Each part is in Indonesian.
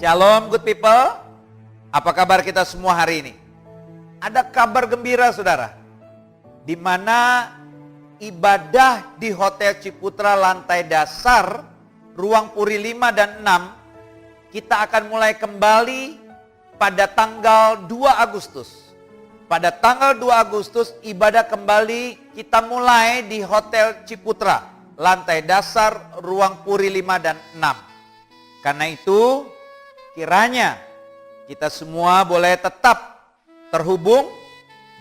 Shalom good people. Apa kabar kita semua hari ini? Ada kabar gembira saudara. Di mana ibadah di Hotel Ciputra lantai dasar, ruang Puri 5 dan 6, kita akan mulai kembali pada tanggal 2 Agustus. Pada tanggal 2 Agustus ibadah kembali kita mulai di Hotel Ciputra, lantai dasar, ruang Puri 5 dan 6. Karena itu kiranya kita semua boleh tetap terhubung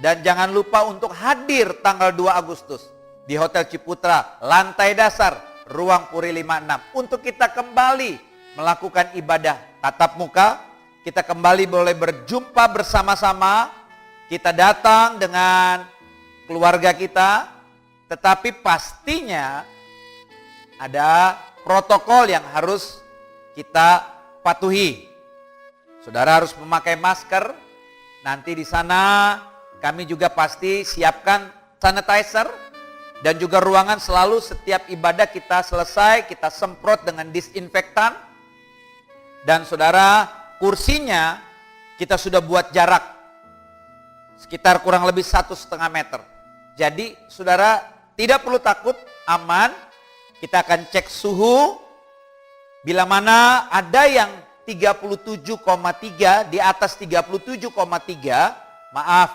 dan jangan lupa untuk hadir tanggal 2 Agustus di Hotel Ciputra, lantai dasar, ruang Puri 56 untuk kita kembali melakukan ibadah tatap muka. Kita kembali boleh berjumpa bersama-sama, kita datang dengan keluarga kita, tetapi pastinya ada protokol yang harus kita patuhi. Saudara harus memakai masker. Nanti di sana kami juga pasti siapkan sanitizer dan juga ruangan selalu setiap ibadah kita selesai kita semprot dengan disinfektan. Dan saudara, kursinya kita sudah buat jarak sekitar kurang lebih 1,5 meter. Jadi saudara tidak perlu takut, aman. Kita akan cek suhu. Bila mana ada yang 37,3, di atas 37,3, maaf,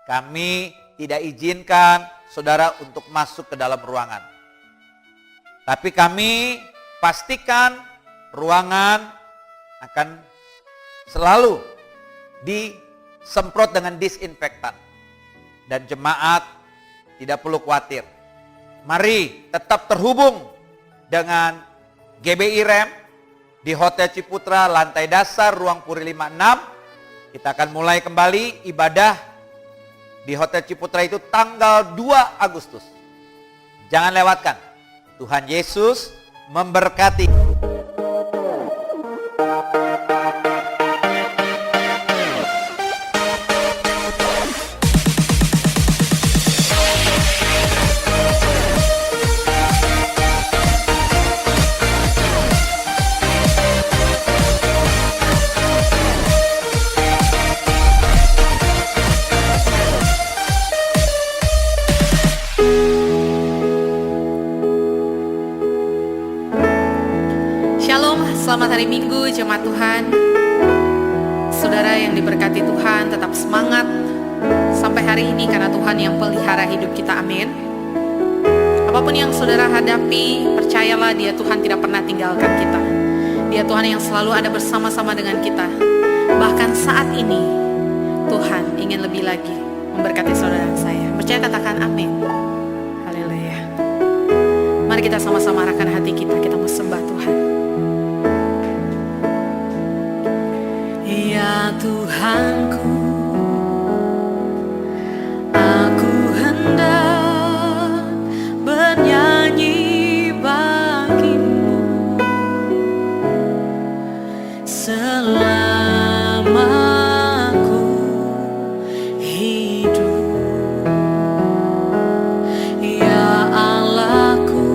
kami tidak izinkan saudara untuk masuk ke dalam ruangan. Tapi kami pastikan ruangan akan selalu disemprot dengan disinfektan. Dan jemaat tidak perlu khawatir. Mari tetap terhubung dengan GBI Rem di Hotel Ciputra, lantai dasar, ruang Puri 56. Kita akan mulai kembali ibadah di Hotel Ciputra itu tanggal 2 Agustus. Jangan lewatkan. Tuhan Yesus memberkati. Selamat hari Minggu, jemaat Tuhan. Saudara yang diberkati Tuhan, tetap semangat sampai hari ini karena Tuhan yang pelihara hidup kita, amin. Apapun yang saudara hadapi, percayalah Dia Tuhan tidak pernah tinggalkan kita. Dia Tuhan yang selalu ada bersama-sama dengan kita. Bahkan saat ini, Tuhan ingin lebih lagi memberkati saudara dan saya. Percaya, katakan amin. Haleluya. Mari kita sama-sama arahkan hati kita, kita mau sembah Tuhan. Ya Tuhanku, aku hendak bernyanyi bagimu selama aku hidup. Ya Allahku,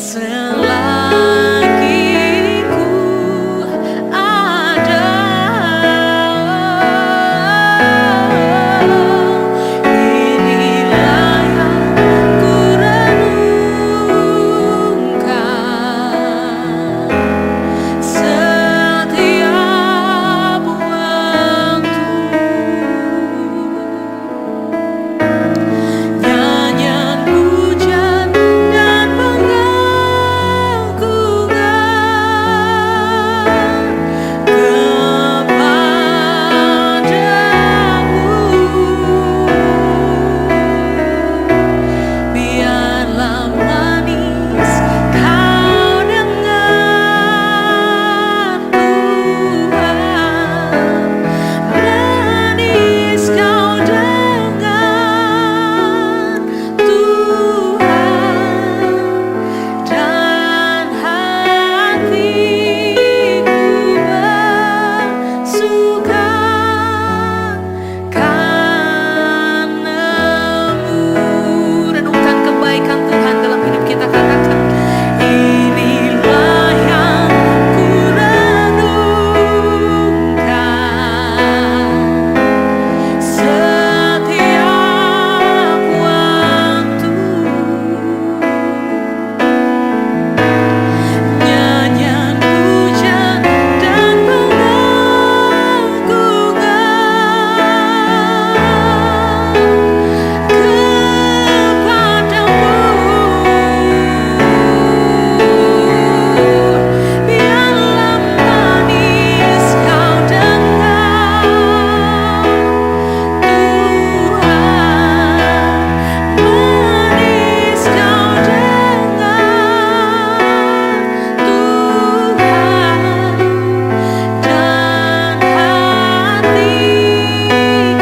Selagi ku ada, inilah yang ku renungkan setiap waktu. Nyanyian pujian dan pengagungan kepadamu. Biarlah manis kau dengar Tuhan, manis kau dengar Tuhan, dan hatiku bersuka karena-Mu. Renungkan kebaikan Tuhan dalam hidup kita, katakan, inilah yang ku renungkan setiap waktu. Nyanyian pujian dan pengagungan kepadamu. Biarlah manis kau dengar Tuhan, manis kau dengar Tuhan, dan hatiku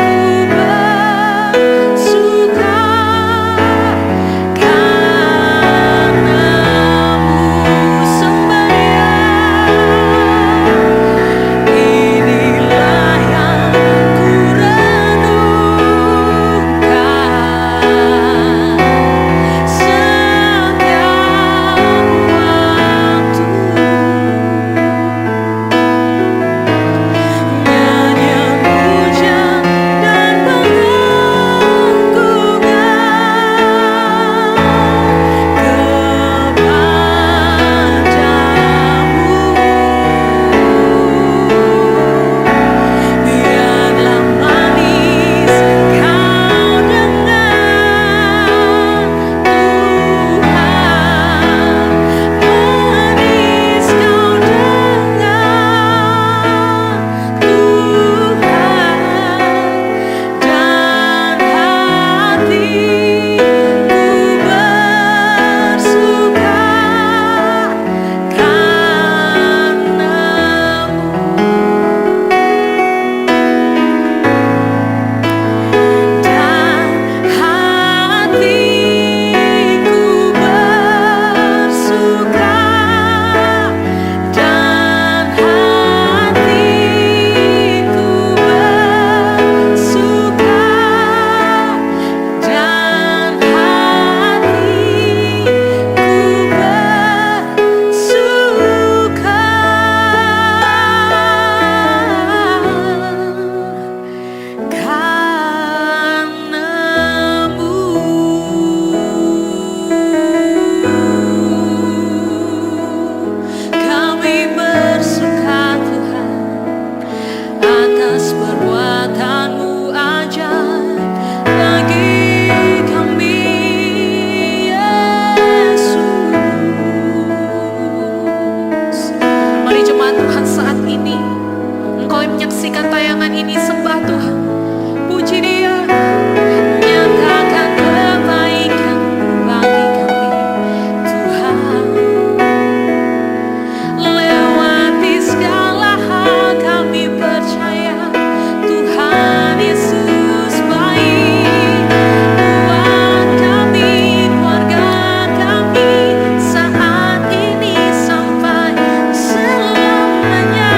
bersuka karena-Mu. Sembahyang, inilah yang ku renungkan setiap waktu. Nyanyian pujian dan pengagungan kepadamu. Biarlah manis kau dengar Tuhan, manis kau dengar Tuhan, dan hatiku bersuka karena-Mu, dan hatiku bersuka, dan hatiku bersuka, dan hatiku bersuka karena-Mu. Kami bersuka Tuhan atas perbuatan-Mu ajaib bagi kami, Yesus. Mari jemaat Tuhan, saat ini Engkau yang menyaksikan tayangan ini, sembah Tuhan, puji Dia, nyatakan kebaikan-Mu bagi kami, Tuhan. Lewati segala hal kami percaya Tuhan Yesus baik buat kami, keluarga kami, saat ini sampai selamanya.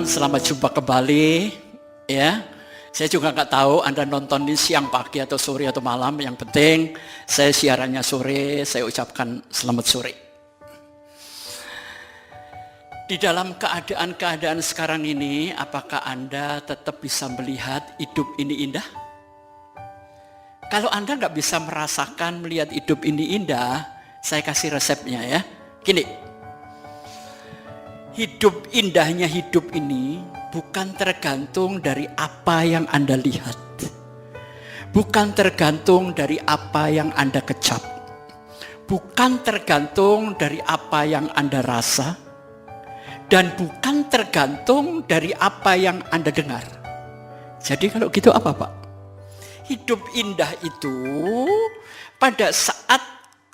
teman-teman, selamat jumpa kembali. Ya, saya juga nggak tahu Anda nonton di siang, pagi, atau sore, atau malam. Yang penting saya siarannya sore, saya ucapkan selamat sore. Di dalam keadaan-keadaan sekarang ini, apakah Anda tetap bisa melihat hidup ini indah? Kalau Anda nggak bisa merasakan melihat hidup ini indah, saya kasih resepnya ya. Gini. Hidup indahnya hidup ini bukan tergantung dari apa yang Anda lihat. Bukan tergantung dari apa yang Anda kecap. Bukan tergantung dari apa yang Anda rasa. Dan bukan tergantung dari apa yang Anda dengar. Jadi kalau gitu apa Pak? Hidup indah itu pada saat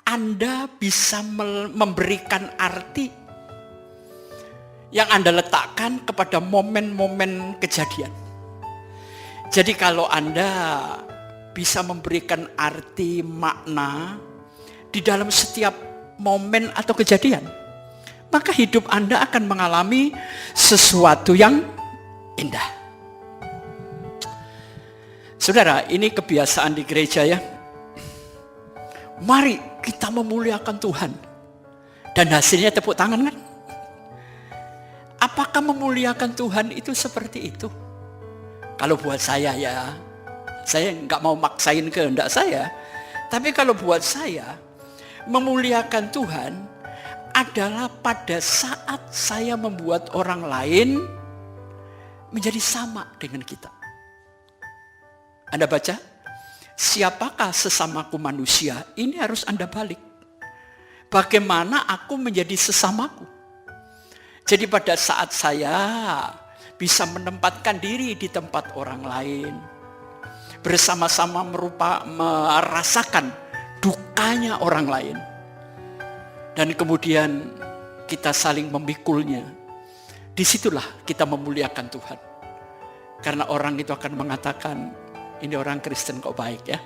Anda bisa memberikan arti yang Anda letakkan kepada momen-momen kejadian. Jadi kalau Anda bisa memberikan arti makna di dalam setiap momen atau kejadian, maka hidup Anda akan mengalami sesuatu yang indah. Saudara, ini kebiasaan di gereja ya. Mari kita memuliakan Tuhan. Dan hasilnya tepuk tangan kan? Apakah memuliakan Tuhan itu seperti itu? Kalau buat saya ya, saya nggak mau maksain kehendak saya. Tapi kalau buat saya, memuliakan Tuhan adalah pada saat saya membuat orang lain menjadi sama dengan kita. Anda baca, siapakah sesamaku manusia? Ini harus Anda balik. Bagaimana aku menjadi sesamaku? Jadi pada saat saya bisa menempatkan diri di tempat orang lain, bersama-sama merasakan dukanya orang lain, dan kemudian kita saling memikulnya, disitulah kita memuliakan Tuhan. Karena orang itu akan mengatakan, ini orang Kristen kok baik ya.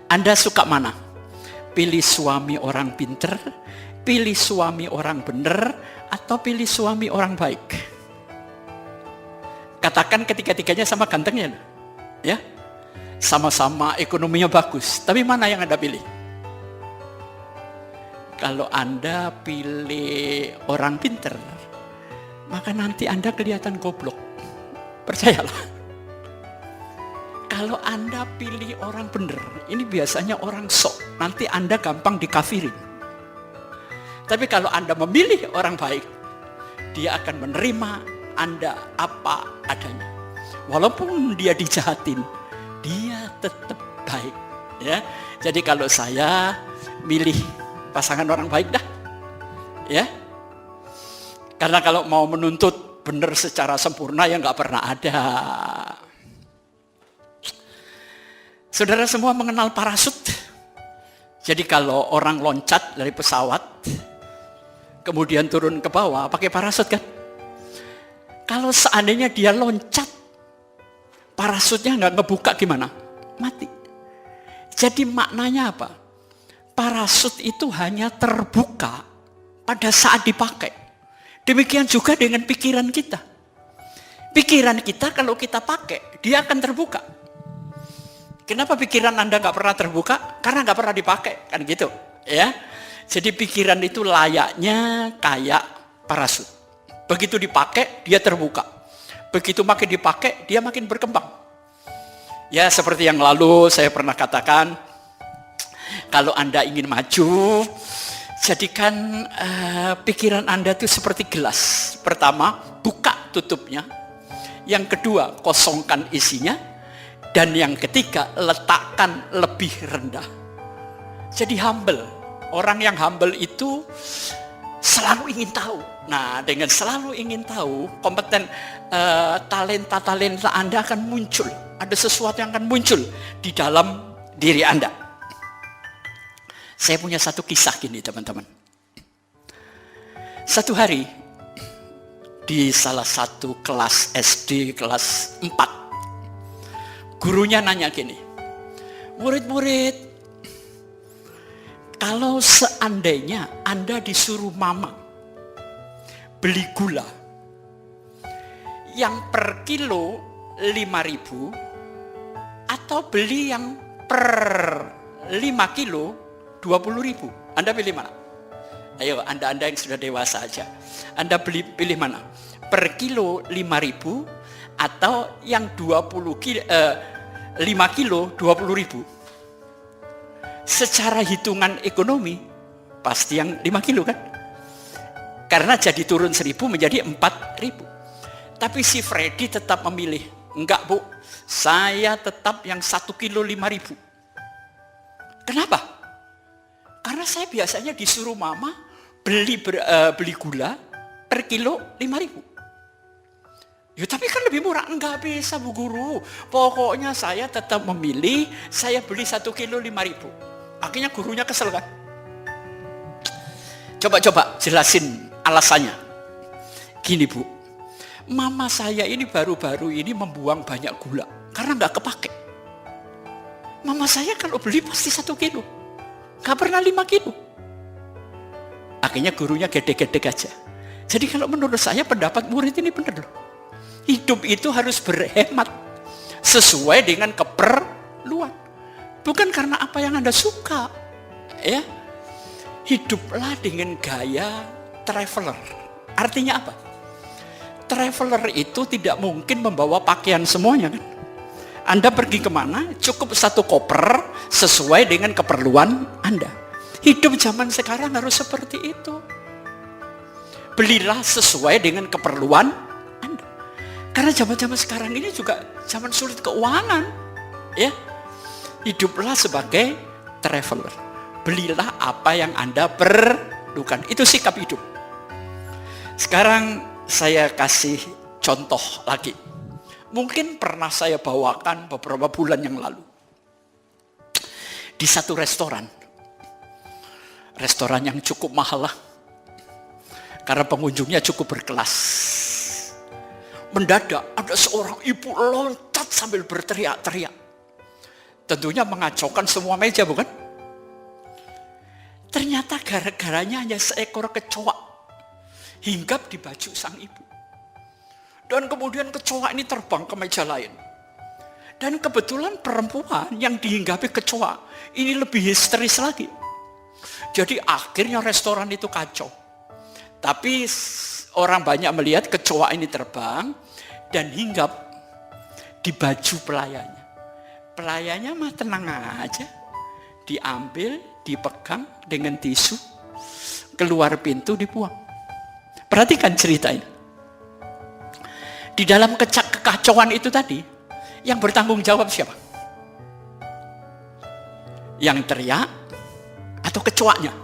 Anda suka mana? Pilih suami orang pinter, pilih suami orang benar, atau pilih suami orang baik? Katakan ketiga-tiganya sama gantengnya, ya, sama-sama ekonominya bagus. Tapi mana yang Anda pilih? Kalau Anda pilih orang pinter, maka nanti Anda kelihatan goblok. Percayalah. Kalau Anda pilih orang benar, ini biasanya orang sok. Nanti Anda gampang dikafirin. Tapi kalau Anda memilih orang baik, dia akan menerima Anda apa adanya. Walaupun dia dijahatin, dia tetap baik. Ya, jadi kalau saya milih pasangan orang baik dah, ya. Karena kalau mau menuntut benar secara sempurna ya nggak pernah ada. Saudara semua mengenal parasut. Jadi kalau orang loncat dari pesawat, kemudian turun ke bawah pakai parasut kan? Kalau seandainya dia loncat, parasutnya nggak ngebuka gimana? Mati. Jadi maknanya apa? Parasut itu hanya terbuka pada saat dipakai. Demikian juga dengan pikiran kita. Pikiran kita kalau kita pakai, dia akan terbuka. Kenapa pikiran Anda nggak pernah terbuka? Karena nggak pernah dipakai, kan gitu, ya. Jadi pikiran itu layaknya kayak parasut. Begitu dipakai, dia terbuka. Begitu makin dipakai, dia makin berkembang. Ya seperti yang lalu saya pernah katakan, kalau Anda ingin maju, jadikan pikiran Anda itu seperti gelas. Pertama, buka tutupnya. Yang kedua, kosongkan isinya. Dan yang ketiga, letakkan lebih rendah. Jadi humble. Orang yang humble itu selalu ingin tahu. Nah, dengan selalu ingin tahu, kompeten, talenta-talenta Anda akan muncul. Ada sesuatu yang akan muncul di dalam diri Anda. Saya punya satu kisah gini teman-teman. Satu hari, di salah satu kelas SD, kelas 4, gurunya nanya gini, murid-murid, kalau seandainya Anda disuruh mama beli gula yang per kilo 5.000 atau beli yang per 5 kilo 20.000? Anda pilih mana? Ayo, Anda yang sudah dewasa aja. Anda pilih mana? Per kilo 5.000 atau yang 5 kilo 20.000? Secara hitungan ekonomi pasti yang 5 kilo kan? Karena jadi turun 1.000 menjadi 4.000. Tapi si Freddy tetap memilih, enggak Bu, saya tetap yang 1 kilo 5.000. Kenapa? Karena saya biasanya disuruh mama beli gula per kilo 5.000. Ya tapi kan lebih murah. Enggak bisa Bu Guru, pokoknya saya tetap memilih, saya beli 1 kilo 5.000. Akhirnya gurunya kesel kan? Coba jelasin alasannya. Gini Bu, mama saya ini baru-baru ini membuang banyak gula karena nggak kepake. Mama saya kalau beli pasti 1 kilo, nggak pernah 5 kilo. Akhirnya gurunya gede-gede aja. Jadi kalau menurut saya pendapat murid ini benar loh. Hidup itu harus berhemat sesuai dengan keperluan, bukan karena apa yang Anda suka. Ya, hiduplah dengan gaya traveler. Artinya apa? Traveler itu tidak mungkin membawa pakaian semuanya kan? Anda pergi kemana, cukup 1 koper sesuai dengan keperluan Anda. Hidup zaman sekarang harus seperti itu. Belilah sesuai dengan keperluan Anda. Karena zaman-zaman sekarang ini juga zaman sulit keuangan. Ya, hiduplah sebagai traveler. Belilah apa yang Anda perlukan. Itu sikap hidup. Sekarang saya kasih contoh lagi. Mungkin pernah saya bawakan beberapa bulan yang lalu. Di satu restoran. Restoran yang cukup mahal lah. Karena pengunjungnya cukup berkelas. Mendadak ada seorang ibu loncat sambil berteriak-teriak. Tentunya mengacaukan semua meja, bukan? Ternyata gara-garanya hanya seekor kecoa hinggap di baju sang ibu. Dan kemudian kecoa ini terbang ke meja lain. Dan kebetulan perempuan yang dihinggapi kecoa ini lebih histeris lagi. Jadi akhirnya restoran itu kacau. Tapi orang banyak melihat kecoa ini terbang dan hinggap di baju pelayannya. Pelayannya mah tenang aja. Diambil, dipegang dengan tisu, keluar pintu dibuang. Perhatikan cerita ini. Di dalam kekacauan itu tadi, yang bertanggung jawab siapa? Yang teriak atau kecoanya?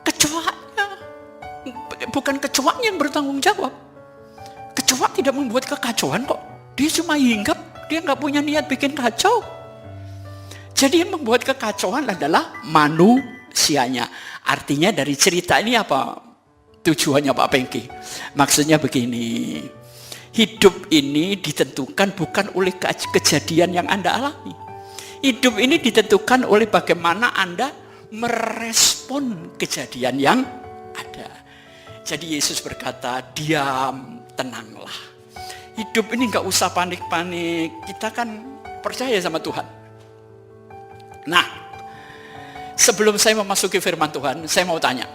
Kecoanya. Bukan kecoanya yang bertanggung jawab. Kecoa tidak membuat kekacauan kok. Dia cuma hinggap, dia nggak punya niat bikin kacau. Jadi yang membuat kekacauan adalah manusianya. Artinya dari cerita ini apa? Tujuannya Pak Pengki. Maksudnya begini. Hidup ini ditentukan bukan oleh kejadian yang Anda alami. Hidup ini ditentukan oleh bagaimana Anda merespon kejadian yang ada. Jadi Yesus berkata, diam, tenanglah. Hidup ini nggak usah panik-panik. Kita kan percaya sama Tuhan. Nah, sebelum saya memasuki firman Tuhan, saya mau tanya.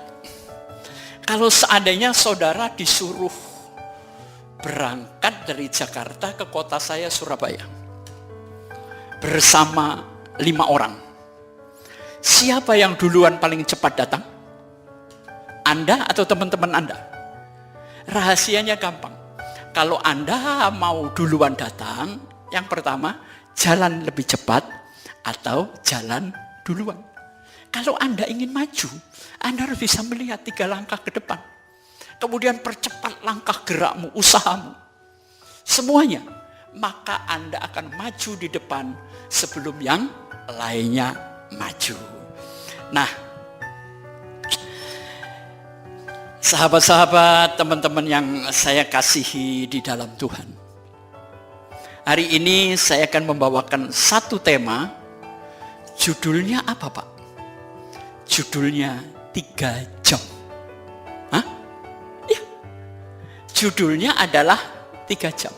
Kalau seandainya saudara disuruh berangkat dari Jakarta ke kota saya Surabaya bersama 5 orang, siapa yang duluan paling cepat datang? Anda atau teman-teman Anda? Rahasianya gampang. Kalau Anda mau duluan datang, yang pertama, jalan lebih cepat atau jalan duluan. Kalau Anda ingin maju, Anda harus bisa melihat 3 langkah ke depan. Kemudian percepat langkah gerakmu, usahamu. Semuanya. Maka Anda akan maju di depan sebelum yang lainnya maju. Nah, sahabat-sahabat, teman-teman yang saya kasihi di dalam Tuhan. Hari ini saya akan membawakan satu tema. Judulnya apa Pak? Judulnya 3 jam. Hah? Ya. Judulnya adalah 3 jam.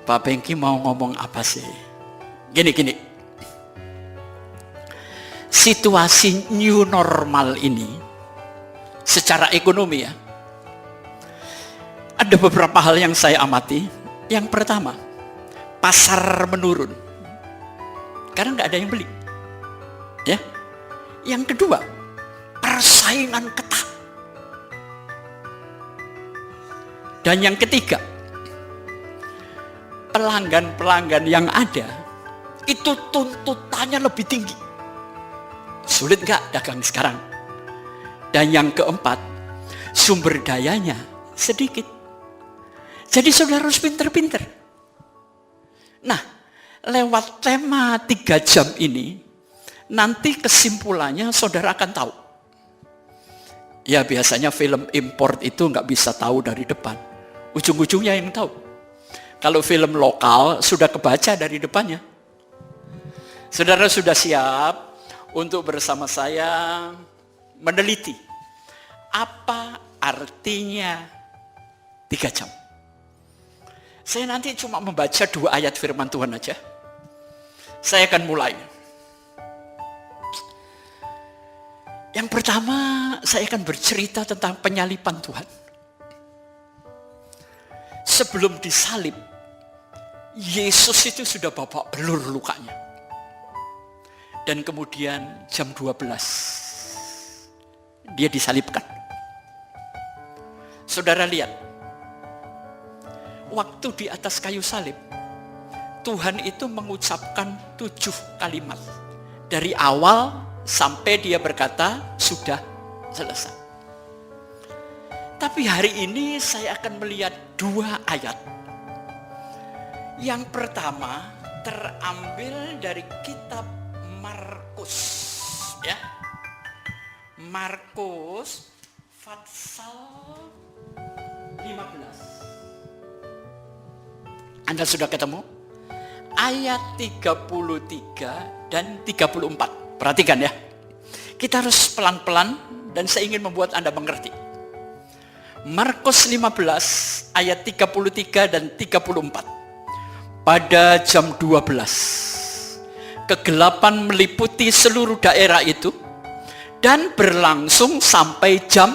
Pak Bengki mau ngomong apa sih? Gini. Situasi new normal ini, secara ekonomi ya, ada beberapa hal yang saya amati. Yang pertama, pasar menurun. Karena nggak ada yang beli. Ya. Yang kedua, persaingan ketat. Dan yang ketiga, pelanggan-pelanggan yang ada itu tuntutannya lebih tinggi. Sulit nggak dagang sekarang? Dan yang keempat, sumber dayanya sedikit. Jadi saudara harus pinter-pinter. Nah, lewat tema 3 jam ini, nanti kesimpulannya saudara akan tahu. Ya biasanya film import itu nggak bisa tahu dari depan. Ujung-ujungnya yang tahu. Kalau film lokal sudah kebaca dari depannya. Saudara sudah siap untuk bersama saya meneliti apa artinya 3 jam. Saya nanti cuma membaca 2 ayat firman Tuhan aja. Saya akan mulai. Yang pertama, saya akan bercerita tentang penyaliban Tuhan. Sebelum disalib, Yesus itu sudah babak belur lukanya. Dan kemudian jam 12, dia disalibkan. Saudara lihat, waktu di atas kayu salib, Tuhan itu mengucapkan 7 kalimat. Dari awal sampai dia berkata, sudah selesai. Tapi hari ini saya akan melihat 2 ayat. Yang pertama terambil dari kitab Markus, ya. Markus pasal 15. Anda sudah ketemu? Ayat 33 dan 34. Perhatikan ya. Kita harus pelan-pelan dan saya ingin membuat Anda mengerti. Markus 15 ayat 33 dan 34. Pada jam 12, kegelapan meliputi seluruh daerah itu dan berlangsung sampai jam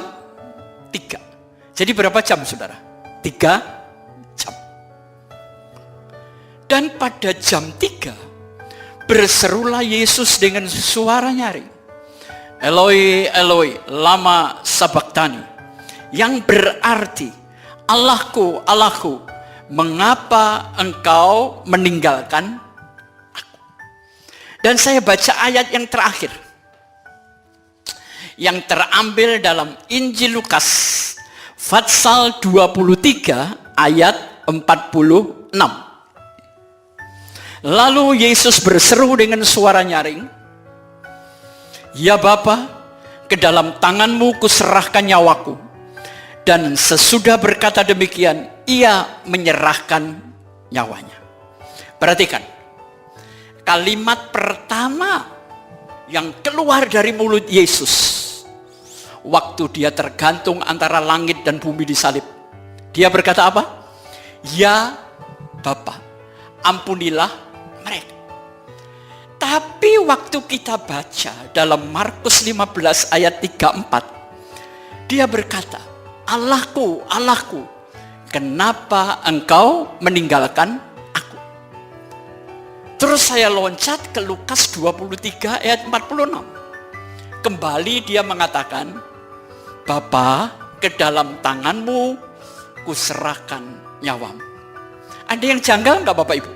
3. Jadi berapa jam saudara? 3 jam. Dan pada jam 3, berserulah Yesus dengan suara nyaring, Eloi, Eloi, lama sabachthani, yang berarti, Allahku, Allahku, mengapa engkau meninggalkan aku? Dan saya baca ayat yang terakhir, yang terambil dalam Injil Lukas, pasal 23 ayat 46. Lalu Yesus berseru dengan suara nyaring, ya Bapa, ke dalam tanganmu kuserahkan nyawaku. Dan sesudah berkata demikian, ia menyerahkan nyawanya. Perhatikan, kalimat pertama yang keluar dari mulut Yesus waktu dia tergantung antara langit dan bumi disalib. Dia berkata apa? Ya Bapa, ampunilah mereka. Tapi waktu kita baca dalam Markus 15 ayat 34, dia berkata, Allahku, Allahku, kenapa engkau meninggalkan aku? Terus saya loncat ke Lukas 23 ayat 46. Kembali dia mengatakan, Bapa, ke dalam tanganmu kuserahkan nyawamu. Ada yang janggal enggak Bapak Ibu?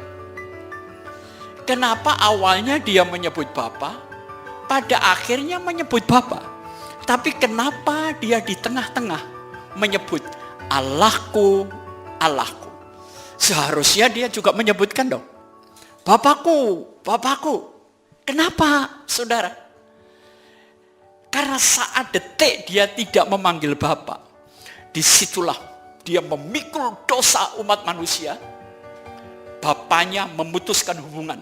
Kenapa awalnya dia menyebut Bapa, pada akhirnya menyebut Bapa? Tapi kenapa dia di tengah-tengah menyebut Allahku, Allahku? Seharusnya dia juga menyebutkan dong, Bapakku, Bapakku. Kenapa saudara? Karena saat detik dia tidak memanggil Bapa, disitulah dia memikul dosa umat manusia. Bapaknya memutuskan hubungan.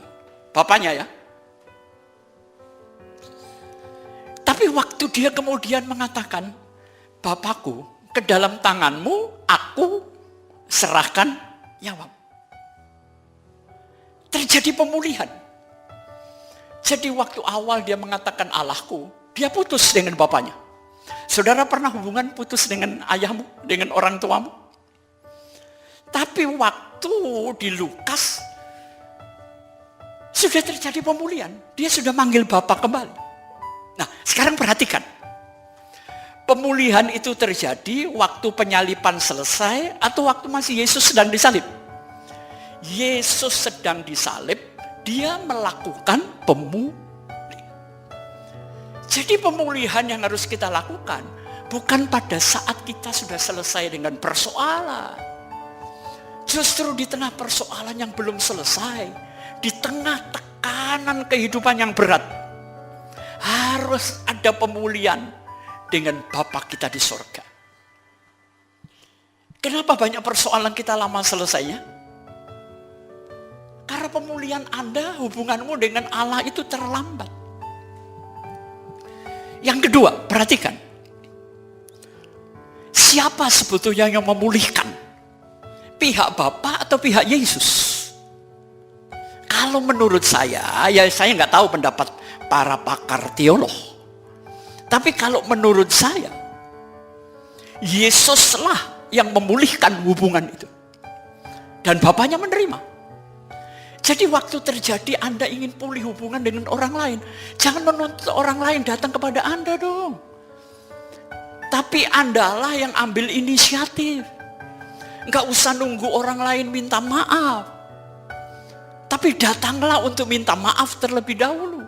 Bapaknya ya. Tapi waktu dia kemudian mengatakan, Bapakku, ke dalam tanganmu aku serahkan nyawamu. Terjadi pemulihan. Jadi waktu awal dia mengatakan Allahku, dia putus dengan bapaknya. Saudara pernah hubungan putus dengan ayahmu, dengan orang tuamu? Tapi waktu di Lukas, sudah terjadi pemulihan. Dia sudah manggil bapak kembali. Nah, sekarang perhatikan. Pemulihan itu terjadi waktu penyaliban selesai atau waktu masih Yesus sedang disalib. Yesus sedang disalib, dia melakukan pemulihan. Jadi pemulihan yang harus kita lakukan bukan pada saat kita sudah selesai dengan persoalan. Justru di tengah persoalan yang belum selesai, di tengah tekanan kehidupan yang berat, harus ada pemulihan dengan Bapa kita di surga. Kenapa banyak persoalan kita lama selesainya? Karena pemulihan Anda, hubunganmu dengan Allah itu terlambat. Yang kedua, perhatikan. Siapa sebetulnya yang memulihkan? Pihak Bapa atau pihak Yesus? Kalau menurut saya, ya saya nggak tahu pendapat para pakar teolog. Tapi kalau menurut saya, Yesuslah yang memulihkan hubungan itu. Dan Bapaknya menerima. Jadi waktu terjadi Anda ingin pulih hubungan dengan orang lain, jangan menuntut orang lain datang kepada Anda dong. Tapi Andalah yang ambil inisiatif. Enggak usah nunggu orang lain minta maaf. Tapi datanglah untuk minta maaf terlebih dahulu.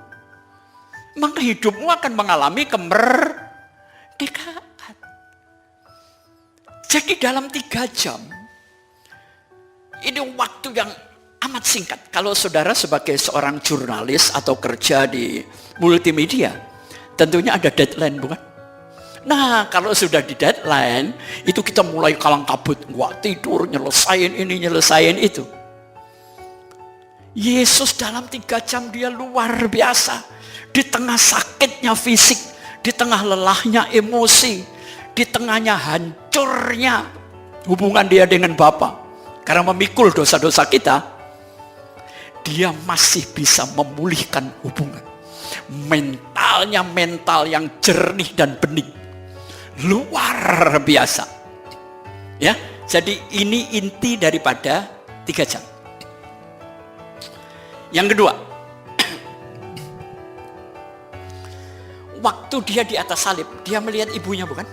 Maka hidupmu akan mengalami kemerdekaan. Jadi dalam 3 jam, ini waktu yang amat singkat. Kalau saudara sebagai seorang jurnalis atau kerja di multimedia, tentunya ada deadline, bukan? Nah, kalau sudah di deadline, itu kita mulai kalang kabut. Nggak tidur, nyelesain ini, nyelesain itu. Yesus dalam 3 jam dia luar biasa. Di tengah sakitnya fisik, di tengah lelahnya emosi, di tengahnya hancurnya hubungan dia dengan Bapa. Karena memikul dosa-dosa kita, dia masih bisa memulihkan hubungan. Mentalnya mental yang jernih dan bening. Luar biasa. Ya, jadi ini inti daripada 3 jam. Yang kedua, waktu dia di atas salib, dia melihat ibunya, bukan?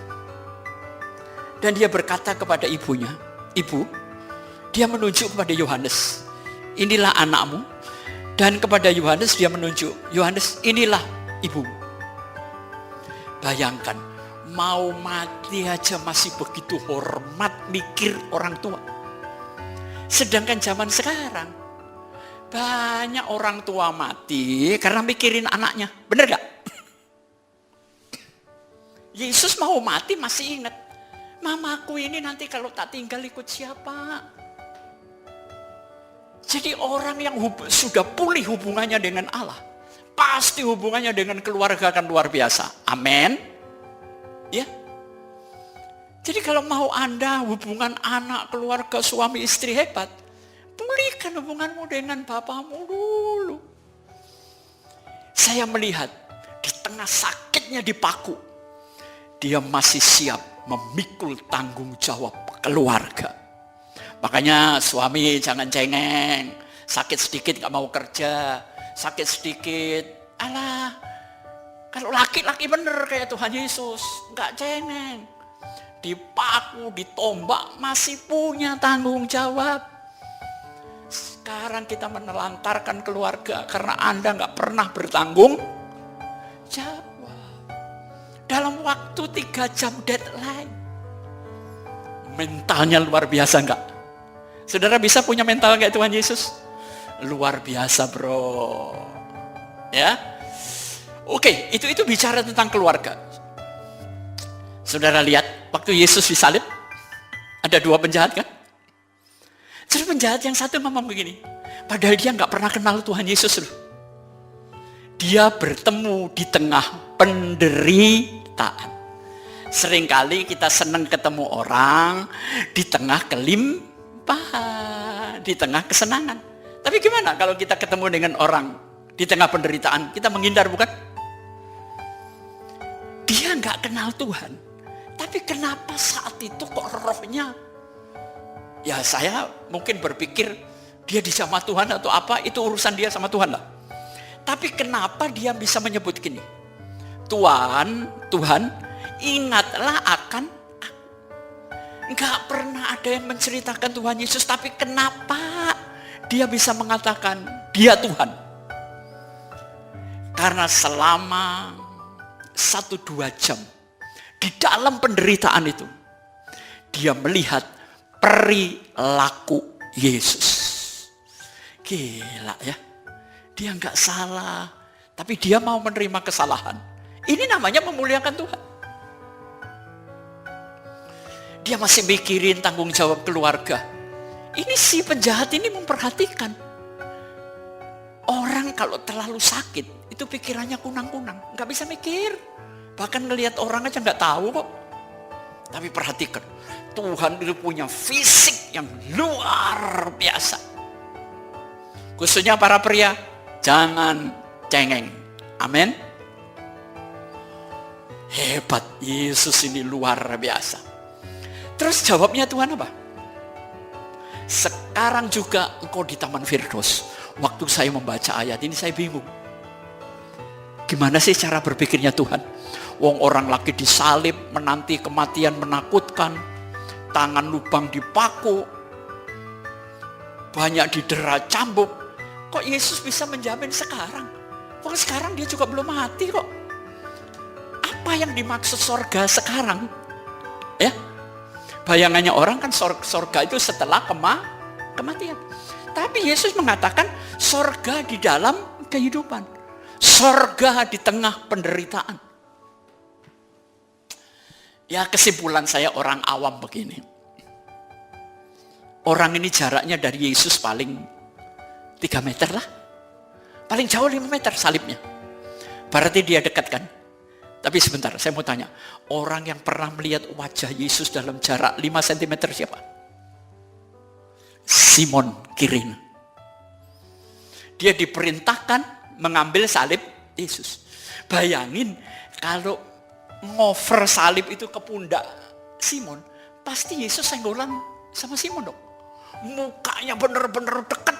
Dan dia berkata kepada ibunya, "Ibu," dia menunjuk kepada Yohanes, "Inilah anakmu." Dan kepada Yohanes dia menunjuk, "Yohanes, inilah ibu." Bayangkan, mau mati aja masih begitu hormat mikir orang tua. Sedangkan zaman sekarang, banyak orang tua mati karena mikirin anaknya. Bener gak? Yesus mau mati masih ingat, mamaku ini nanti kalau tak tinggal ikut siapa? Jadi orang yang sudah pulih hubungannya dengan Allah, pasti hubungannya dengan keluarga akan luar biasa. Amin. Ya. Jadi kalau mau Anda hubungan anak, keluarga, suami, istri hebat, pulihkan hubunganmu dengan bapamu dulu. Saya melihat di tengah sakitnya dipaku, dia masih siap memikul tanggung jawab keluarga. Makanya suami jangan cengeng, sakit sedikit gak mau kerja, sakit sedikit, alah, kalau laki-laki bener kayak Tuhan Yesus, gak cengeng, dipaku, ditombak, masih punya tanggung jawab. Sekarang kita menelantarkan keluarga karena Anda gak pernah bertanggung jawab. Dalam waktu 3 jam deadline, mentalnya luar biasa enggak? Saudara bisa punya mental kayak Tuhan Yesus? Luar biasa, bro. Ya. Oke, itu bicara tentang keluarga. Saudara lihat waktu Yesus disalib, ada 2 penjahat kan? Jadi penjahat yang satu ngomong begini, padahal dia nggak pernah kenal Tuhan Yesus loh. Dia bertemu di tengah penderitaan. Seringkali kita senang ketemu orang di tengah kelimpahan, di tengah kesenangan. Tapi gimana kalau kita ketemu dengan orang di tengah penderitaan, kita menghindar bukan? Dia nggak kenal Tuhan. Tapi kenapa saat itu kok rohnya? Ya saya mungkin berpikir dia dijamah Tuhan atau apa, itu urusan dia sama Tuhan lah. Tapi kenapa dia bisa menyebut gini? Tuhan, ingatlah akan aku. Enggak pernah ada yang menceritakan Tuhan Yesus, tapi kenapa dia bisa mengatakan dia Tuhan? Karena selama 1-2 jam di dalam penderitaan itu, dia melihat perilaku Yesus. Gila ya. Dia nggak salah, tapi dia mau menerima kesalahan. Ini namanya memuliakan Tuhan. Dia masih mikirin tanggung jawab keluarga. Ini si penjahat ini memperhatikan. Orang kalau terlalu sakit, itu pikirannya kunang-kunang. Nggak bisa mikir. Bahkan ngelihat orang aja nggak tahu kok. Tapi perhatikan, Tuhan itu punya fisik yang luar biasa. Khususnya para pria, jangan cengeng. Amin. Hebat, Yesus ini luar biasa. Terus jawabnya Tuhan apa? Sekarang juga engkau di Taman Firdaus. Waktu saya membaca ayat ini saya bingung. Gimana sih cara berpikirnya Tuhan? Wong orang lagi disalib, menanti kematian menakutkan, tangan lubang dipaku, banyak didera cambuk. Kok Yesus bisa menjamin sekarang? Kok sekarang dia juga belum mati kok? Apa yang dimaksud sorga sekarang? Ya, bayangannya orang kan sorga itu setelah kematian. Tapi Yesus mengatakan sorga di dalam kehidupan. Sorga di tengah penderitaan. Ya kesimpulan saya orang awam begini. Orang ini jaraknya dari Yesus paling 3 meter lah. Paling jauh 5 meter salibnya. Berarti dia dekat kan? Tapi sebentar, saya mau tanya. Orang yang pernah melihat wajah Yesus dalam jarak 5 cm siapa? Simon Kirene. Dia diperintahkan mengambil salib Yesus. Bayangin kalau ngover salib itu ke pundak Simon, pasti Yesus senggolan sama Simon dong. Mukanya benar-benar dekat.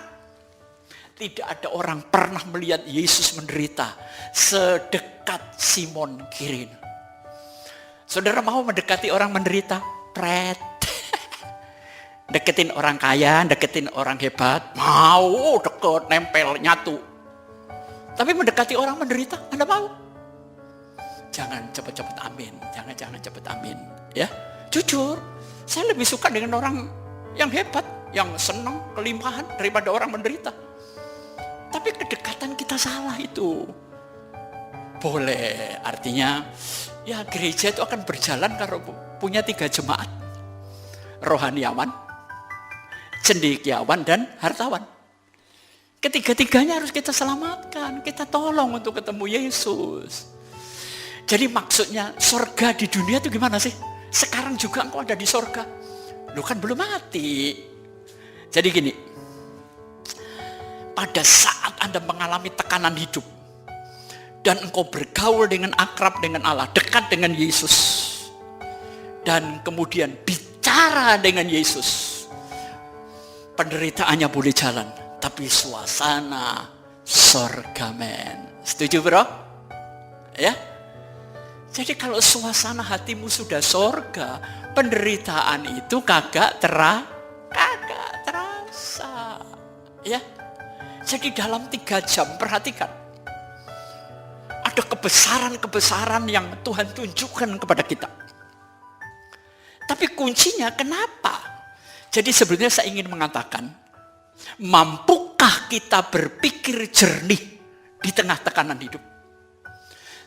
Tidak ada orang pernah melihat Yesus menderita sedekat Simon Kirene. Saudara mau mendekati orang menderita? Pret. Deketin orang kaya, deketin orang hebat. Mau deket, nempel, nyatu. Tapi mendekati orang menderita, Anda mau? Jangan cepet-cepet amin. Jangan cepet amin. Ya, jujur. Saya lebih suka dengan orang yang hebat, yang senang, kelimpahan daripada orang menderita. Tapi kedekatan kita salah itu. Boleh, artinya ya gereja itu akan berjalan kalau punya 3 jemaat. Rohaniawan, cendekiawan, dan hartawan. Ketiga-tiganya harus kita selamatkan, kita tolong untuk ketemu Yesus. Jadi maksudnya sorga di dunia itu gimana sih? Sekarang juga engkau ada di sorga. Lu kan belum mati. Jadi gini, pada saat Anda mengalami tekanan hidup dan engkau bergaul dengan akrab dengan Allah, dekat dengan Yesus, dan kemudian bicara dengan Yesus, penderitaannya boleh jalan, tapi suasana sorga men. Setuju bro? Ya. Jadi kalau suasana hatimu sudah sorga, penderitaan itu kagak terasa. Ya. Jadi dalam 3 jam, perhatikan. Ada kebesaran-kebesaran yang Tuhan tunjukkan kepada kita. Tapi kuncinya kenapa? Jadi sebenarnya saya ingin mengatakan, mampukah kita berpikir jernih di tengah tekanan hidup?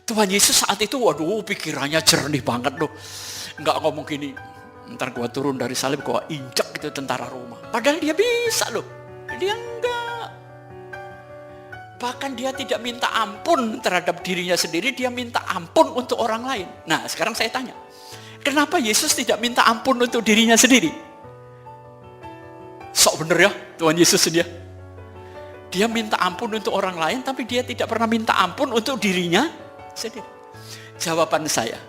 Tuhan Yesus saat itu, waduh pikirannya jernih banget loh. Enggak ngomong gini, ntar gua turun dari salib, gua injak gitu tentara Roma. Padahal dia bisa loh. Dia enggak. Bahkan dia tidak minta ampun terhadap dirinya sendiri, dia minta ampun untuk orang lain. Nah sekarang saya tanya, Kenapa Yesus tidak minta ampun untuk dirinya sendiri? Sok bener ya Tuhan Yesus dia. Dia minta ampun untuk orang lain, tapi dia tidak pernah minta ampun untuk dirinya sendiri. Jawaban saya,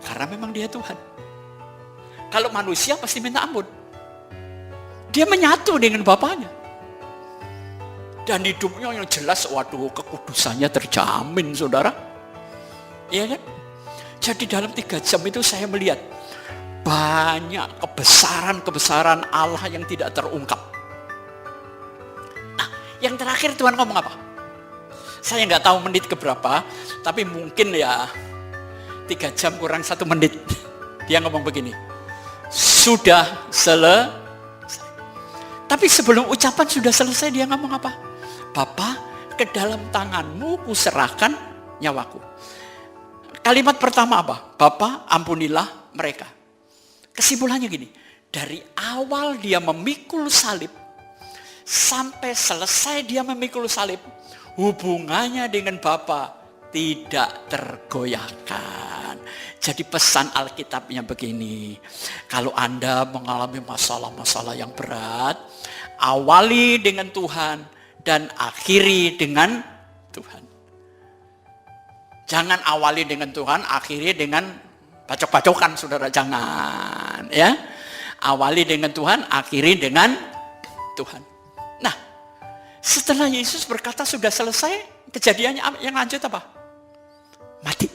karena memang dia Tuhan. Kalau manusia pasti minta ampun. Dia menyatu dengan Bapaknya. Dan hidupnya yang jelas, waduh, kekudusannya terjamin, saudara. Iya kan? Jadi dalam 3 jam itu saya melihat banyak kebesaran-kebesaran Allah yang tidak terungkap. Nah, yang terakhir Tuhan ngomong apa? Saya nggak tahu menit keberapa, tapi mungkin ya 3 jam kurang 1 menit. Dia ngomong begini, sudah selesai. Tapi sebelum ucapan sudah selesai, dia ngomong apa? Bapa, ke dalam tanganmu kuserahkan nyawaku. Kalimat pertama apa? Bapa, ampunilah mereka. Kesimpulannya gini, dari awal dia memikul salib, sampai selesai dia memikul salib, hubungannya dengan Bapa tidak tergoyahkan. Jadi pesan Alkitabnya begini, kalau Anda mengalami masalah-masalah yang berat, awali dengan Tuhan dan akhiri dengan Tuhan. Jangan awali dengan Tuhan, akhiri dengan bacok-bacokan, saudara, jangan. Ya, awali dengan Tuhan, akhiri dengan Tuhan. Nah, setelah Yesus berkata sudah selesai, kejadiannya yang lanjut apa? Mati.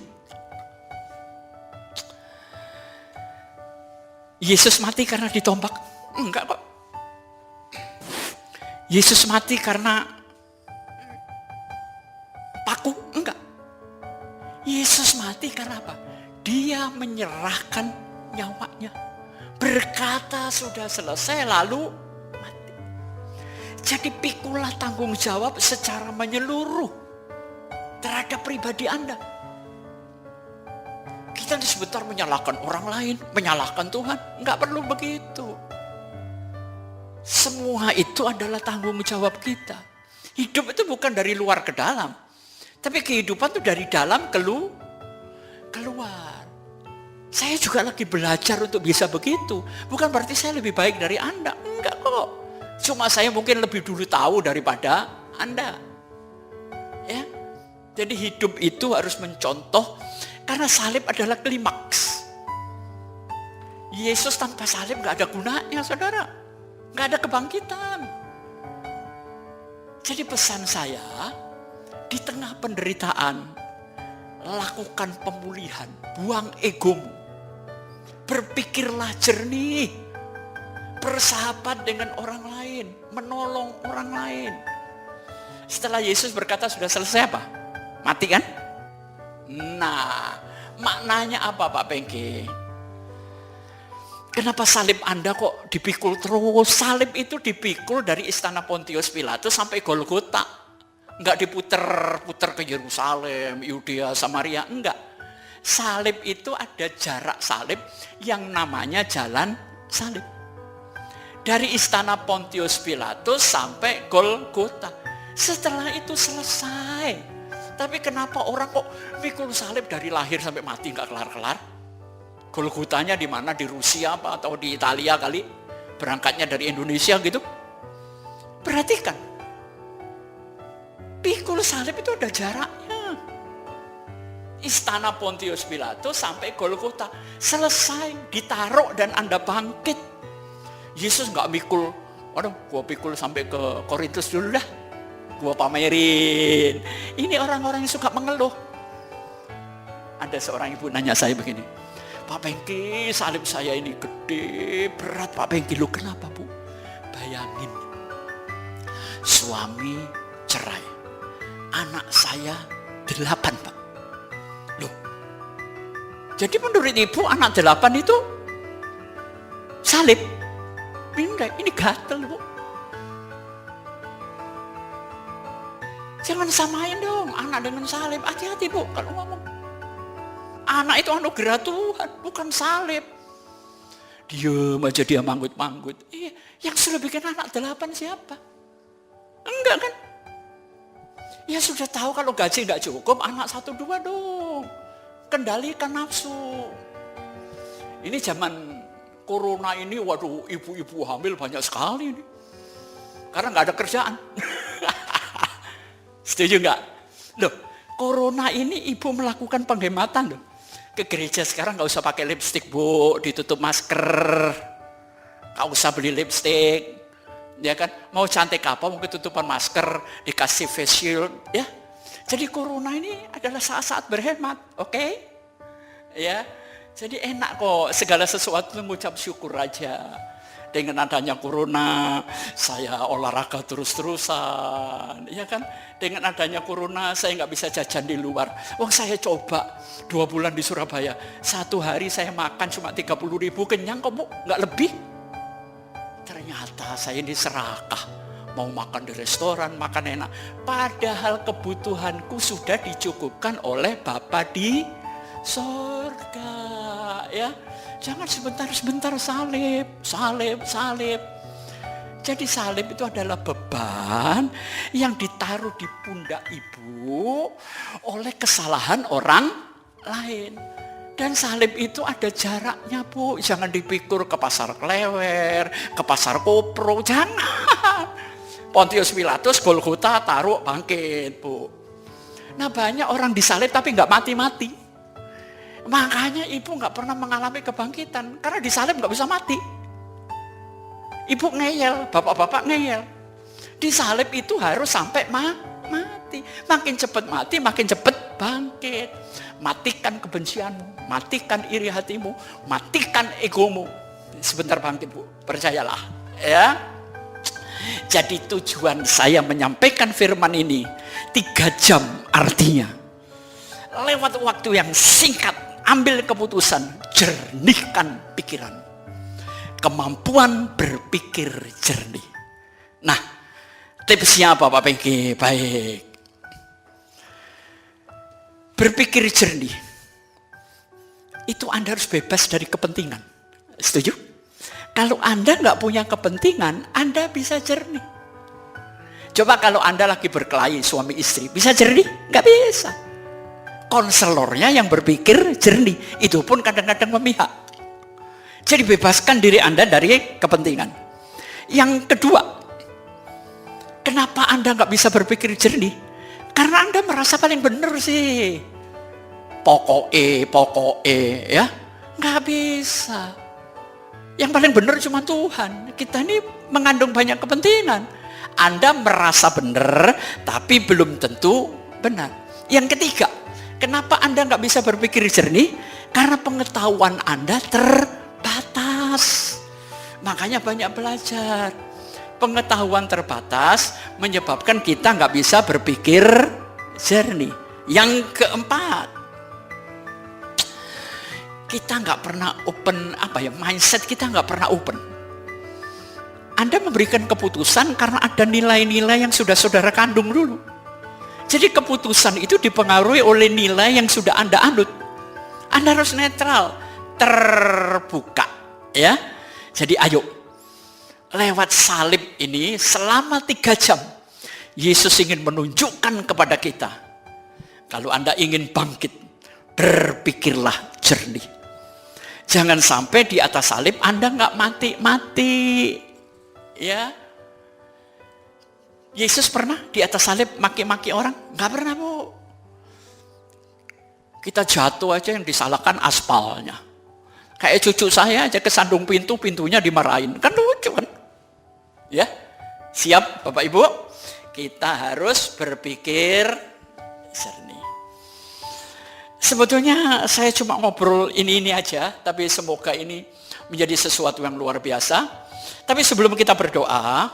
Yesus mati karena ditombak? Enggak kok. Yesus mati karena paku? Enggak. Yesus mati karena apa? Dia menyerahkan nyawanya. Berkata sudah selesai lalu mati. Jadi pikulah tanggung jawab secara menyeluruh terhadap pribadi Anda. Kita sebentar menyalahkan orang lain, menyalahkan Tuhan. Enggak perlu begitu. Semua itu adalah tanggung jawab kita. Hidup itu bukan dari luar ke dalam. Tapi kehidupan itu dari dalam keluar. Saya juga lagi belajar untuk bisa begitu. Bukan berarti saya lebih baik dari Anda. Enggak kok. Cuma saya mungkin lebih dulu tahu daripada Anda. Ya. Jadi hidup itu harus mencontoh. Karena salib adalah klimaks. Yesus tanpa salib gak ada gunanya, saudara. Gak ada kebangkitan. Jadi pesan saya, di tengah penderitaan, lakukan pemulihan, buang egomu. Berpikirlah jernih. Bersahabat dengan orang lain, menolong orang lain. Setelah Yesus berkata sudah selesai apa? Mati kan? Nah, maknanya apa Pak Pengki? Kenapa salib Anda kok dipikul terus? Salib itu dipikul dari istana Pontius Pilatus sampai Golgota. Enggak diputer-puter ke Yerusalem, Yudea, Samaria, enggak. Salib itu ada jarak salib yang namanya jalan salib. Dari istana Pontius Pilatus sampai Golgota. Setelah itu selesai. Tapi kenapa orang kok mikul salib dari lahir sampai mati nggak kelar-kelar? Golgotanya di mana? Di Rusia apa atau di Italia kali? Berangkatnya dari Indonesia gitu. Perhatikan. Pikul salib itu ada jaraknya. Istana Pontius Pilatus sampai Golgota. Selesai, ditaruh dan Anda bangkit. Yesus nggak mikul, waduh gua pikul sampai ke Korintus dulu dah. Gua pamerin. Ini orang-orang yang suka mengeluh. Ada seorang ibu nanya saya begini, Pak Pengki, salib saya ini gede, berat Pak Pengki. Lu kenapa Bu? Bayangin, suami cerai, anak saya 8 Pak. Loh, jadi menurut ibu anak 8 itu salib? Enggak, ini gatel Bu. Jangan samain dong anak dengan salib. Hati-hati Bu kalau ngomong. Anak itu anugerah Tuhan, bukan salib. Diam aja dia manggut-manggut. Yang sudah bikin anak 8 siapa? Enggak kan? Ya sudah tahu kalau gaji enggak cukup, anak 1-2 dong. Kendalikan nafsu. Ini zaman corona ini, waduh, ibu-ibu hamil banyak sekali ini. Karena nggak ada kerjaan. Setuju nggak? Loh, corona ini ibu melakukan penghematan loh. Ke gereja sekarang nggak usah pakai lipstik, Bu, ditutup masker, nggak usah beli lipstik, ya kan? Mau cantik apa, mau ketutupan masker, dikasih face shield, ya. Jadi corona ini adalah saat-saat berhemat, oke? Ya, jadi enak kok, segala sesuatu mengucap syukur aja. Dengan adanya corona, saya olahraga terus-terusan, ya kan? Dengan adanya corona, saya nggak bisa jajan di luar. Wah, saya coba 2 bulan di Surabaya, 1 hari saya makan cuma 30.000, kenyang kok, Bu, nggak lebih. Ternyata saya ini serakah, mau makan di restoran, makan enak. Padahal kebutuhanku sudah dicukupkan oleh Bapa di surga, ya. Jangan sebentar-sebentar salib. Jadi salib itu adalah beban yang ditaruh di pundak ibu oleh kesalahan orang lain. Dan salib itu ada jaraknya, Bu. Jangan dipikul ke pasar Klewer, ke pasar Kopro, jangan. Pontius Pilatus, Golgota, taruh, bangkit, Bu. Nah, banyak orang disalib tapi nggak mati-mati. Makanya ibu nggak pernah mengalami kebangkitan karena disalib nggak bisa mati. Ibu ngeyel, bapak-bapak ngeyel. Disalib itu harus sampai mati. Makin cepat mati, makin cepat bangkit. Matikan kebencianmu, matikan iri hatimu, matikan egomu. Sebentar bangkit, Bu, percayalah, ya. Jadi tujuan saya menyampaikan firman ini 3 jam artinya. Lewat waktu yang singkat, ambil keputusan, jernihkan pikiran. Kemampuan berpikir jernih. Nah, tipsnya apa Pak Pengki? Baik. Berpikir jernih. Itu Anda harus bebas dari kepentingan. Setuju? Kalau Anda nggak punya kepentingan, Anda bisa jernih. Coba kalau Anda lagi berkelahi suami istri, bisa jernih? Nggak bisa. Konselornya yang berpikir jernih, itu pun kadang-kadang memihak. Jadi bebaskan diri Anda dari kepentingan. Yang kedua, kenapa Anda nggak bisa berpikir jernih? Karena Anda merasa paling benar sih. Pokoknya, ya, nggak bisa. Yang paling benar cuma Tuhan. Kita ini mengandung banyak kepentingan. Anda merasa benar, tapi belum tentu benar. Yang ketiga, kenapa Anda nggak bisa berpikir jernih? Karena pengetahuan Anda terbatas. Makanya banyak belajar. Pengetahuan terbatas menyebabkan kita nggak bisa berpikir jernih. Yang keempat, kita nggak pernah open, mindset kita nggak pernah open. Anda memberikan keputusan karena ada nilai-nilai yang sudah saudara kandung dulu. Jadi keputusan itu dipengaruhi oleh nilai yang sudah Anda anut. Anda harus netral, terbuka, ya. Jadi ayo, lewat salib ini selama 3 jam, Yesus ingin menunjukkan kepada kita, kalau Anda ingin bangkit, berpikirlah jernih. Jangan sampai di atas salib Anda nggak mati-mati, ya. Yesus pernah di atas salib maki-maki orang? Nggak pernah, Bu. Kita jatuh aja yang disalahkan aspalnya. Kayak cucu saya aja kesandung pintu, pintunya dimarahin. Kan lucu kan? Ya, siap Bapak Ibu? Kita harus berpikir jernih. Sebetulnya saya cuma ngobrol ini aja, tapi semoga ini menjadi sesuatu yang luar biasa. Tapi sebelum kita berdoa,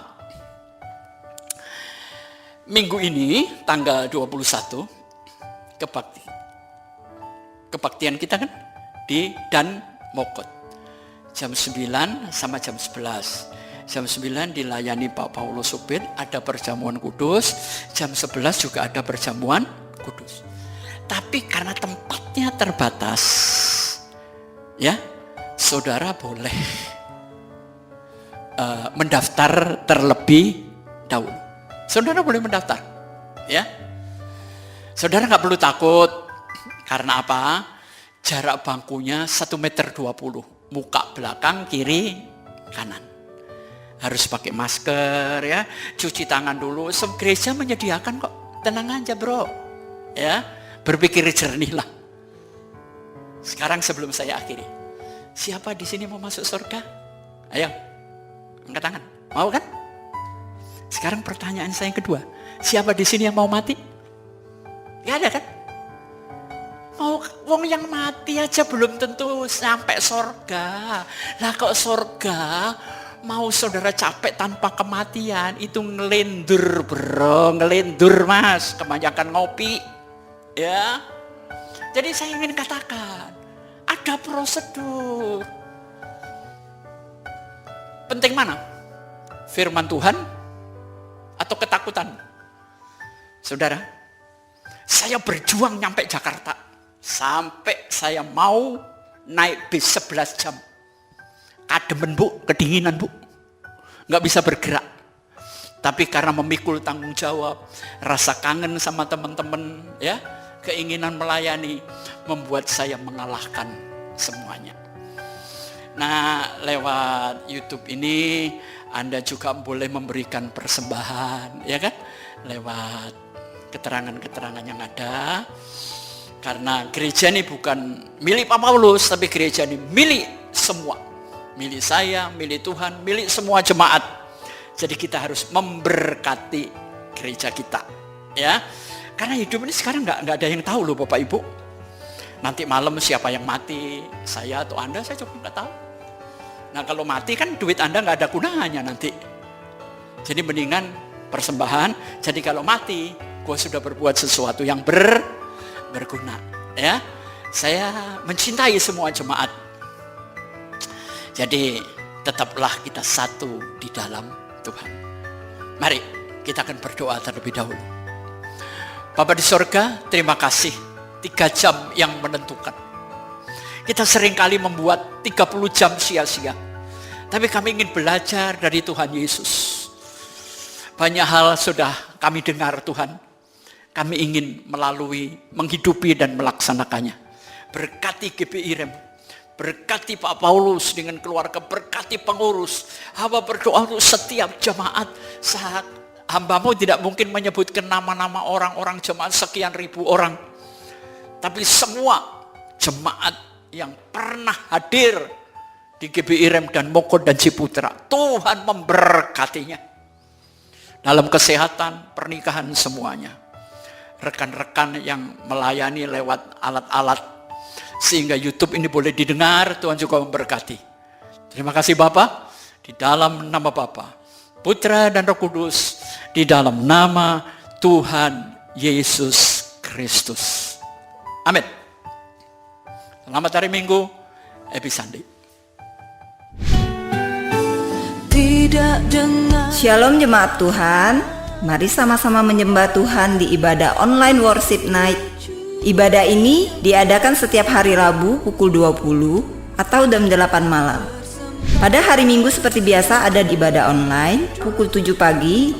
minggu ini tanggal 21 kebaktian kita kan di Dan Mokot jam 9 sama jam 11. Jam 9 dilayani Pak Paulus Supir, ada perjamuan kudus. Jam 11 juga ada perjamuan kudus. Tapi karena tempatnya terbatas, ya, saudara boleh mendaftar terlebih dahulu. Saudara boleh mendaftar, ya. Saudara nggak perlu takut, karena apa? Jarak bangkunya 1,20 meter. muka belakang, kiri, kanan. Harus pakai masker ya, cuci tangan dulu. Gereja menyediakan kok, tenang aja bro. Ya, berpikir jernih lah. Sekarang sebelum saya akhiri, siapa di sini mau masuk surga? Ayo, angkat tangan. Mau kan? Sekarang pertanyaan saya yang kedua, siapa di sini yang mau mati? Gak ada kan? Mau wong yang mati aja belum tentu sampai surga. Lah kok surga? Mau saudara capek tanpa kematian, itu ngelendur bro, ngelendur mas, kebanyakan ngopi. Ya, jadi saya ingin katakan, ada prosedur. Penting mana? Firman Tuhan atau ketakutan? Saudara, saya berjuang nyampe Jakarta, sampai saya mau naik bis 11 jam. Kademen bu, kedinginan bu, nggak bisa bergerak. Tapi karena memikul tanggung jawab, rasa kangen sama teman-teman, ya, keinginan melayani, membuat saya mengalahkan semuanya. Nah, lewat YouTube ini Anda juga boleh memberikan persembahan, ya kan? Lewat keterangan-keterangan yang ada. Karena gereja ini bukan milik Pak Paulus, tapi gereja ini milik semua. Milik saya, milik Tuhan, milik semua jemaat. Jadi kita harus memberkati gereja kita, ya. Karena hidup ini sekarang nggak ada yang tahu loh Bapak Ibu. Nanti malam siapa yang mati, saya atau Anda, saya juga nggak tahu. Nah kalau mati kan duit Anda nggak ada gunanya nanti. Jadi mendingan persembahan. Jadi kalau mati, gue sudah berbuat sesuatu yang berguna, ya. Saya mencintai semua jemaat. Jadi tetaplah kita satu di dalam Tuhan. Mari kita akan berdoa terlebih dahulu. Bapa di sorga, terima kasih 3 jam yang menentukan. Kita seringkali membuat 30 jam sia-sia. Tapi kami ingin belajar dari Tuhan Yesus. Banyak hal sudah kami dengar Tuhan. Kami ingin menghidupi dan melaksanakannya. Berkati GBI Rem. Berkati Pak Paulus dengan keluarga, berkati pengurus. Hamba berdoa untuk setiap jemaat. Saat hamba-Mu tidak mungkin menyebutkan nama-nama orang-orang jemaat sekian ribu orang. Tapi semua jemaat yang pernah hadir di GBI Rem dan Moko dan Ciputra, Tuhan memberkatinya. Dalam kesehatan, pernikahan semuanya. Rekan-rekan yang melayani lewat alat-alat sehingga YouTube ini boleh didengar, Tuhan juga memberkati. Terima kasih Bapa, di dalam nama Bapa, Putra dan Roh Kudus, di dalam nama Tuhan Yesus Kristus. Amin. Selamat hari Minggu, Epicandi. Shalom jemaat Tuhan, mari sama-sama menyembah Tuhan di ibadah online worship night. Ibadah ini diadakan setiap hari Rabu pukul 20 atau jam 8 malam. Pada hari Minggu seperti biasa ada di ibadah online pukul 7 pagi.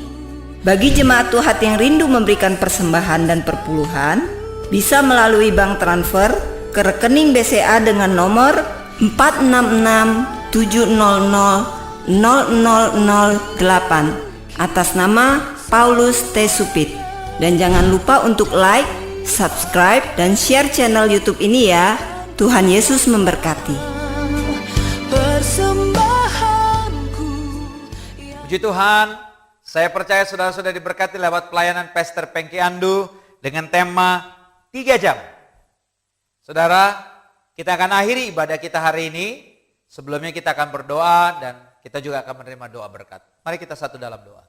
Bagi jemaat Tuhan yang rindu memberikan persembahan dan perpuluhan, bisa melalui bank transfer ke rekening BCA dengan nomor 466700008 atas nama Paulus T. Supit. Dan jangan lupa untuk like, subscribe, dan share channel YouTube ini ya. Tuhan Yesus memberkati. Puji Tuhan, saya percaya saudara-saudara diberkati lewat pelayanan Pastor Pengki Andu dengan tema 3 jam. Saudara, kita akan akhiri ibadah kita hari ini. Sebelumnya kita akan berdoa dan kita juga akan menerima doa berkat. Mari kita satu dalam doa.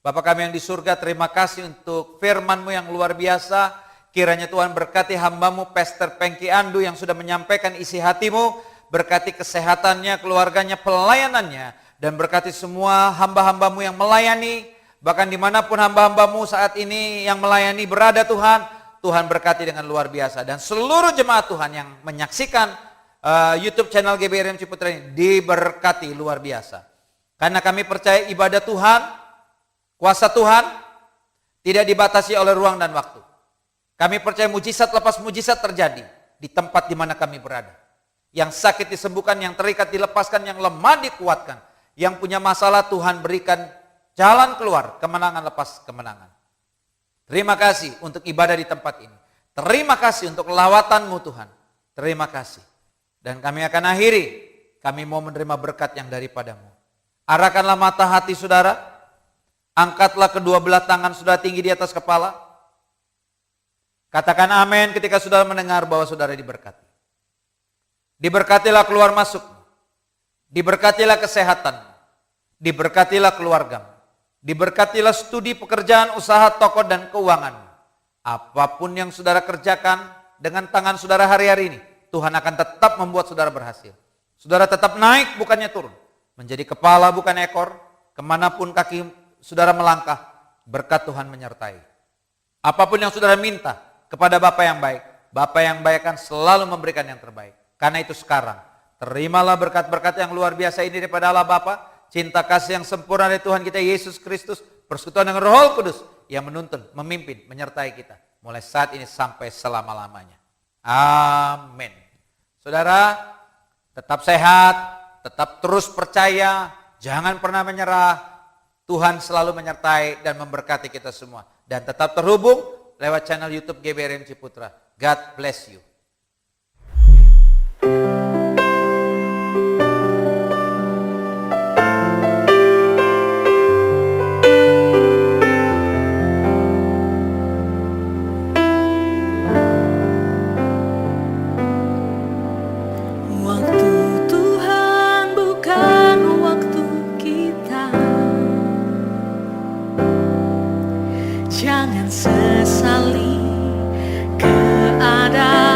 Bapa kami yang di surga, terima kasih untuk firman-Mu yang luar biasa. Kiranya Tuhan berkati hamba-Mu Pastor Pengki Andu yang sudah menyampaikan isi hati-Mu. Berkati kesehatannya, keluarganya, pelayanannya. Dan berkati semua hamba-hamba-Mu yang melayani. Bahkan dimanapun hamba-hamba-Mu saat ini yang melayani berada Tuhan. Tuhan berkati dengan luar biasa. Dan seluruh jemaat Tuhan yang menyaksikan YouTube channel GBI Rem Ciputra ini diberkati luar biasa. Karena kami percaya ibadah Tuhan, kuasa Tuhan tidak dibatasi oleh ruang dan waktu. Kami percaya mujizat lepas mujizat terjadi di tempat di mana kami berada. Yang sakit disembuhkan, yang terikat dilepaskan, yang lemah dikuatkan. Yang punya masalah Tuhan berikan jalan keluar, kemenangan lepas kemenangan. Terima kasih untuk ibadah di tempat ini. Terima kasih untuk lawatan-Mu Tuhan. Terima kasih. Dan kami akan akhiri, kami mau menerima berkat yang daripada-Mu. Arahkanlah mata hati saudara, angkatlah kedua belah tangan saudara tinggi di atas kepala. Katakan amin ketika saudara mendengar bahwa saudara diberkati. Diberkatilah keluar masukmu, diberkatilah kesehatanmu, diberkatilah keluargamu, diberkatilah studi pekerjaan, usaha, toko, dan keuanganmu. Apapun yang saudara kerjakan dengan tangan saudara hari-hari ini, Tuhan akan tetap membuat saudara berhasil. Saudara tetap naik bukannya turun. Menjadi kepala bukan ekor. Kemanapun kaki saudara melangkah, berkat Tuhan menyertai. Apapun yang saudara minta kepada Bapa yang baik akan selalu memberikan yang terbaik. Karena itu sekarang, terimalah berkat-berkat yang luar biasa ini daripada Allah Bapa, cinta kasih yang sempurna dari Tuhan kita Yesus Kristus, persekutuan dengan Roh Kudus yang menuntun, memimpin, menyertai kita. Mulai saat ini sampai selama-lamanya. Amin. Saudara, tetap sehat, tetap terus percaya, jangan pernah menyerah. Tuhan selalu menyertai dan memberkati kita semua. Dan tetap terhubung lewat channel YouTube GBRN Ciputra. God bless you. Jangan sesali keadaan.